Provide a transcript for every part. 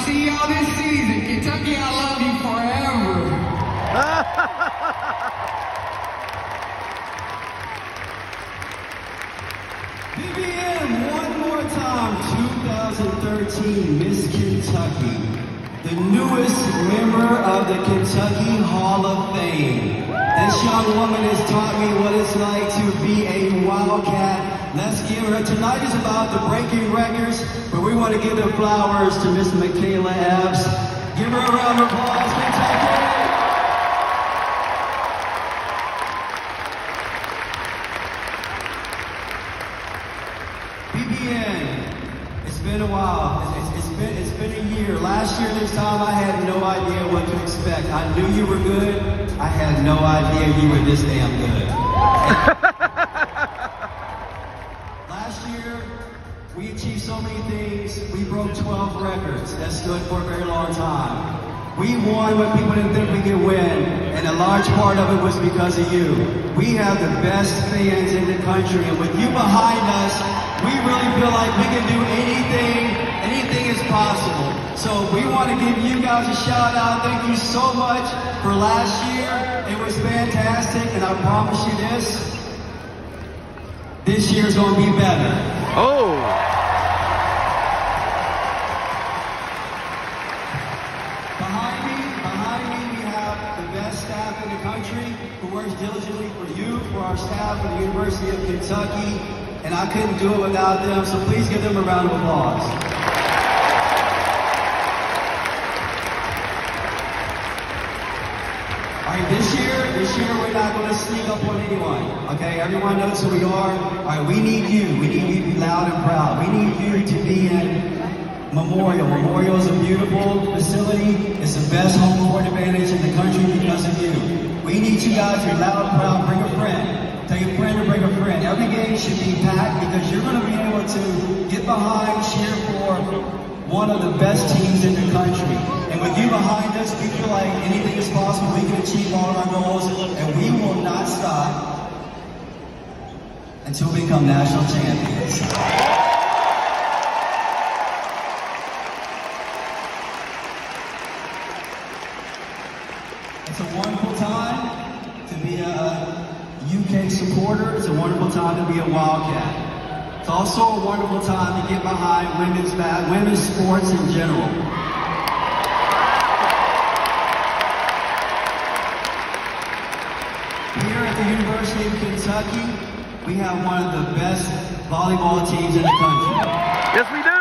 see y'all this season. Kentucky, I love you forever. BBM, one more time, 2013 Miss Kentucky, the newest member of the Kentucky Hall of Fame. This young woman has taught me what it's like to be a Wildcat. Let's give her, tonight is about the breaking records, but we want to give the flowers to Miss Michaela Epps. Give her a round of applause, Kentucky. BBN, it's been a while. It's been a year. Last year this time I had no idea what to expect. I knew you were good. I had no idea you were this damn good. Last year we achieved so many things. We broke 12 records. That stood for a very long time. We won when people didn't think we could win, and a large part of it was because of you. We have the best fans in the country, and with you behind us, we really feel like we can do anything. Anything is possible. So we want to give you guys a shout out. Thank you so much for last year. It was fantastic, and I promise you this year's going to be better. Oh. Behind me, we have the best staff in the country who works diligently for you, for our staff at the University of Kentucky, and I couldn't do it without them, so please give them a round of applause. All right, this year we're not going to sneak up on anyone, okay? Everyone knows who we are. All right, we need you. We need you to be loud and proud. We need you to be in Memorial. Memorial is a beautiful facility. It's the best home court advantage in the country because of you. We need you guys to be loud and proud. Bring a friend. Tell your friend to bring a friend. Every game should be packed because you're going to be able to get behind, cheer for one of the best teams in the country. And with you behind us, we feel like anything is possible. We can achieve all of our goals, and we will not stop until we become national champions. It's a wonderful time to be a UK supporter. It's a wonderful time to be a Wildcat. It's also a wonderful time to get behind women's sports in general. Here at the University of Kentucky, we have one of the best volleyball teams in the country. Yes, we do.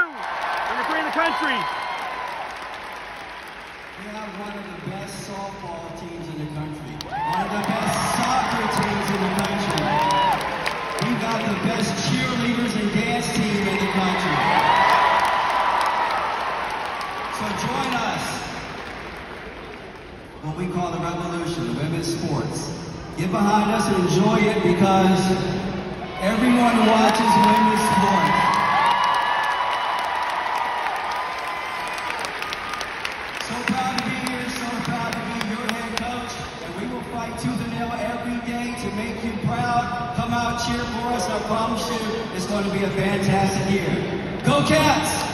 Number 3 in the country. We have one of the best softball teams in the country. One of the best soccer teams in the country. We've got the best cheerleaders and dance team in the country. So join us what we call the revolution of women's sports. Get behind us and enjoy it because everyone watches women's sports. So proud to be here, so proud to be your head coach, and we will fight tooth and nail every day to make you proud. Come out, cheer for us. I promise you, it's going to be a fantastic year. Go Cats!